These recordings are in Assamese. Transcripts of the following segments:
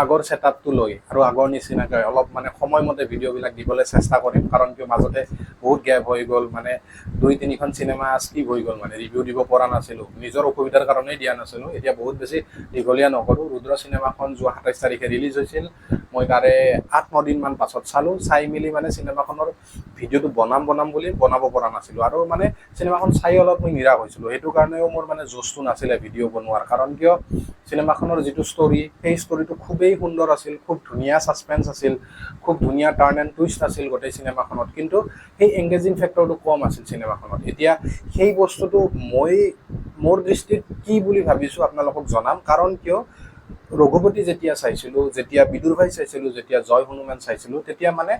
আগৰ ছেটআপটো লৈ আৰু আগৰ নিচিনাকৈ অলপ মানে সময়মতে ভিডিঅ'বিলাক দিবলৈ চেষ্টা কৰিম, কাৰণ কিয় মাজতে বহুত গেপ হৈ গ'ল, মানে 2-3খন চিনেমা স্কিপ হৈ গ'ল, মানে ৰিভিউ দিব পৰা নাছিলোঁ, নিজৰ অসুবিধাৰ কাৰণেই দিয়া নাছিলোঁ। এতিয়া বহুত বেছি দীঘলীয়া নকৰোঁ। ৰুদ্ৰ চিনেমাখন যোৱা 27 তাৰিখে ৰিলিজ হৈছিল, মই তাৰে 8-9 দিনমান পাছত চালোঁ। চাই মেলি মানে চিনেমাখনৰ ভিডিঅ'টো বনাম বুলি বনাব পৰা নাছিলোঁ, আৰু মানে চিনেমাখন চাই অলপ মই নিৰাশ হৈছিলোঁ। সেইটো কাৰণেও মোৰ মানে জোচটো নাছিলে ভিডিঅ' বনোৱাৰ, কাৰণ কিয় চিনেমাখনৰ যিটো ষ্টৰি, সেই ষ্টৰিটো খুবেই সুন্দৰ আছিল, খুব ধুনীয়া ছাছপেন্স আছিল, খুব ধুনীয়া টাৰ্ণ এণ্ড টুইষ্ট আছিল গোটেই চিনেমাখনত, কিন্তু সেই এংগেজিং ফেক্টৰটো কম আছিল চিনেমাখনত। এতিয়া সেই বস্তুটো মই মোৰ দৃষ্টিত কি বুলি ভাবিছোঁ আপোনালোকক জনাম, কাৰণ কিয় ৰঘুপতি যেতিয়া চাইছিলোঁ, যেতিয়া বিদুৰ ভাই চাইছিলোঁ, যেতিয়া জয় হনুমান চাইছিলোঁ, তেতিয়া মানে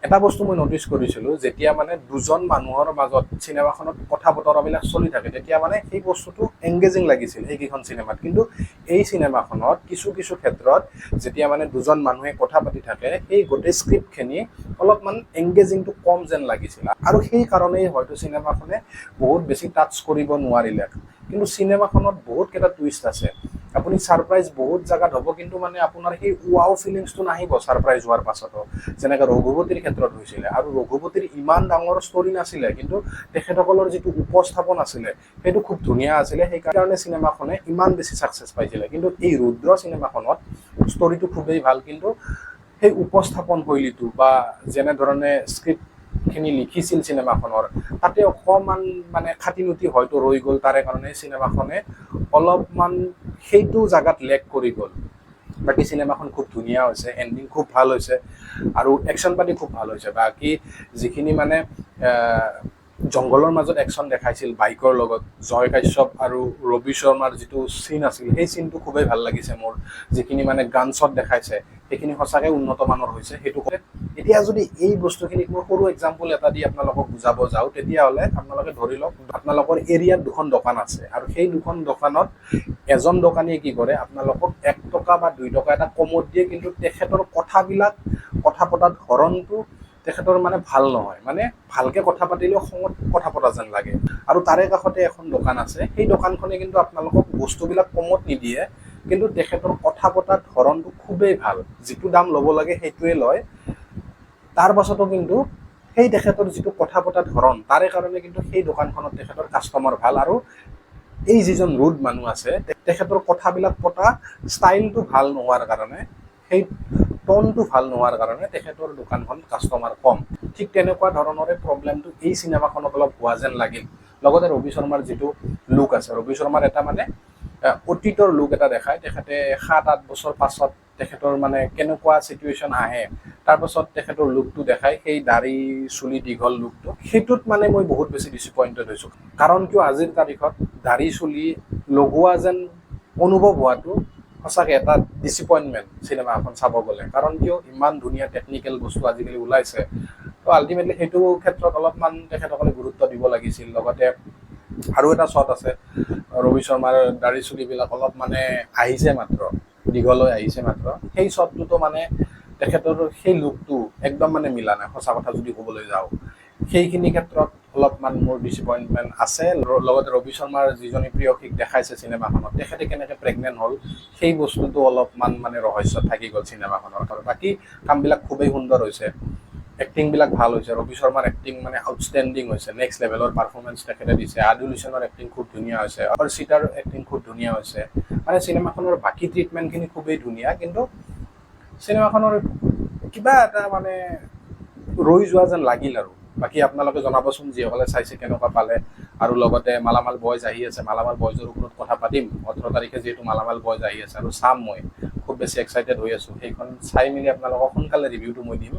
এটা বস্তু মই নটিচ কৰিছিলোঁ, যেতিয়া মানে দুজন মানুহৰ মাজত চিনেমাখনত কথা বতৰাবিলাক চলি থাকে, তেতিয়া মানে সেই বস্তুটো এংগেজিং লাগিছিল সেইকেইখন চিনেমাত। কিন্তু এই চিনেমাখনত কিছু ক্ষেত্ৰত যেতিয়া মানে দুজন মানুহে কথা পাতি থাকে, সেই গোটেই স্ক্ৰিপ্টখিনি অলপমান এংগেজিংটো কম যেন লাগিছিল, আৰু সেই কাৰণেই হয়তো চিনেমাখনে বহুত বেছি টাচ কৰিব নোৱাৰিলে। কিন্তু চিনেমাখনত বহুত কেইটা টুইষ্ট আছে, আপুনি ছাৰপ্ৰাইজ বহুত জেগাত হ'ব, কিন্তু মানে আপোনাৰ সেই ৱাও ফিলিংছটো নাহিব ছাৰপ্ৰাইজ হোৱাৰ পাছতো, যেনেকৈ ৰঘুপতিৰ ক্ষেত্ৰত হৈছিলে। আৰু ৰঘুপতিৰ ইমান ডাঙৰ ষ্টৰি নাছিলে, কিন্তু তেখেতসকলৰ যিটো উপস্থাপন আছিলে সেইটো খুব ধুনীয়া আছিলে, সেইকাৰণে চিনেমাখনে ইমান বেছি ছাকচেছ পাইছিলে। কিন্তু এই ৰুদ্ৰ চিনেমাখনত ষ্টৰিটো খুবেই ভাল, কিন্তু সেই উপস্থাপন শৈলীটো বা যেনেধৰণে স্ক্ৰিপ্টখিনি লিখিছিল চিনেমাখনৰ, তাতে অকণমান মানে খাটিনতি হয়তো ৰৈ গ'ল, তাৰে কাৰণে চিনেমাখনে অলপমান সেইটো জেগাত লেক কৰি গ'ল। বাকী চিনেমাখন খুব ধুনীয়া হৈছে, এণ্ডিং খুব ভাল হৈছে, আৰু একশ্যন পাতি খুব ভাল হৈছে। বাকী যিখিনি মানে জংঘলৰ মাজত একশ্যন দেখাইছিল বাইকৰ লগত জয় কাশ্যপ আৰু ৰবি শৰ্মাৰ যিটো চিন আছিল, সেই চিনটো খুবেই ভাল লাগিছে মোৰ। যিখিনি মানে গান শ্বট দেখাইছে সেইখিনি সঁচাকৈ উন্নত মানৰ হৈছে, সেইটো কৰে। এতিয়া যদি এই বস্তুখিনিক মই সৰু এক্সাম্পল এটা দি আপোনালোকক বুজাব যাওঁ, তেতিয়াহ'লে আপোনালোকে ধৰি লওক আপোনালোকৰ এৰিয়াত দুখন দোকান আছে, আৰু সেই দুখন দোকানত এজন দোকানীয়ে কি কৰে, আপোনালোকক 1 টকা বা 2 টকা এটা কমত দিয়ে, কিন্তু তেখেতৰ কথাবিলাক, কথা পতাৰ ধৰণটো তেখেতৰ মানে ভাল নহয়, মানে ভালকে কথা পাতিলেও খঙত কথা পতা যেন লাগে। আৰু তাৰে কাষতে এখন দোকান আছে, সেই দোকানখনে কিন্তু আপোনালোকক বস্তুবিলাক কমত নিদিয়ে, কিন্তু তেখেতৰ কথা পতাৰ ধৰণটো খুবেই ভাল, যিটো দাম ল'ব লাগে সেইটোৱে লয়। তাৰ পাছতো কিন্তু সেই তেখেতৰ যিটো কথা পতাৰ ধৰণ, তাৰে কাৰণে কিন্তু সেই দোকানখনত তেখেতৰ কাষ্টমাৰ ভাল, আৰু এই যিজন ৰুড মানুহ আছে তেখেতৰ কথাবিলাক পতা ষ্টাইলটো ভাল নোহোৱাৰ কাৰণে, সেই টনটো ভাল নোহোৱাৰ কাৰণে তেখেতৰ দোকানখন কাষ্টমাৰ কম। ঠিক তেনেকুৱা ধৰণৰে প্ৰব্লেমটো এই চিনেমাখনত অলপ হোৱা যেন লাগিল। লগতে ৰবি শৰ্মাৰ যিটো লুক আছে, ৰবি শৰ্মাৰ এটা মানে অতীতৰ লুক এটা দেখায়, তেখেতে 7-8 বছৰ পাছত তেখেতৰ মানে কেনেকুৱা চিটুৱেশ্যন আহে, তাৰপাছত তেখেতৰ লুকটো দেখায়, সেই দাড়ি চুলি দীঘল লুকটো, সেইটোত মানে মই বহুত বেছি ডিসএপইণ্টেড হৈছোঁ। কাৰণ কিয় আজিৰ তাৰিখত দাড়ি চুলি লগোৱা যেন অনুভৱ হোৱাটো সঁচাকৈ এটা ডিসএপইণ্টমেণ্ট চিনেমা এখন চাব গ'লে। কাৰণ কিয় ইমান ধুনীয়া টেকনিকেল বস্তু আজিকালি ওলাইছে, তো আল্টিমেটলি সেইটো ক্ষেত্ৰত অলপমান তেখেতসকলে গুৰুত্ব দিব লাগিছিল। লগতে আৰু এটা শ্বট আছে, ৰবি শৰ্মাৰ দাড়ি চুলিবিলাক অলপ মানে আহিছে মাত্ৰ, দীঘল হৈ আহিছে মাত্ৰ, সেই শ্বটটোতো মানে তেখেতৰ সেই লুকটো একদম মানে মিলা নাই, সঁচা কথা যদি ক'বলৈ যাওঁ। সেইখিনি ক্ষেত্ৰত অলপমান মোৰ ডিসএপইণ্টমেণ্ট আছে। লগতে ৰবি শৰ্মাৰ যিজনী প্ৰিয়সীক দেখাইছে চিনেমাখনত, তেখেতে কেনেকৈ প্ৰেগনেণ্ট হ'ল, সেই বস্তুটো অলপমান মানে ৰহস্য থাকি গ'ল চিনেমাখনৰ। আৰু বাকী কামবিলাক খুবেই সুন্দৰ হৈছে, এক্টিংবিলাক ভাল হৈছে, ৰবি শৰ্মাৰ এক্টিং মানে আউটষ্টেণ্ডিং হৈছে, নেক্সট লেভেলৰ পাৰফৰ্মেঞ্চ তেখেতে দিছে। আদিল হুছেইনৰ এক্টিং খুব ধুনীয়া হৈছে, অৰ্চিতাৰ এক্টিং খুব ধুনীয়া হৈছে, মানে চিনেমাখনৰ বাকী ট্ৰিটমেণ্টখিনি খুবেই ধুনীয়া, কিন্তু চিনেমাখনৰ কিবা এটা মানে ৰৈ যোৱা যেন লাগিল আৰু। বাকী আপোনালোকে জনাবচোন যিসকলে চাইছে কেনেকুৱা পালে। আৰু লগতে মালামাল বয়জ আহি আছে, মালামাল বয়জৰ ওপৰত কথা পাতিম। 18 তাৰিখে যিহেতু মালামাল বয়জ আহি আছে, আৰু চাম, মই খুব বেছি এক্সাইটেড হৈ আছোঁ। সেইখন চাই মেলি আপোনালোকক সোনকালে ৰিভিউটো মই দিম।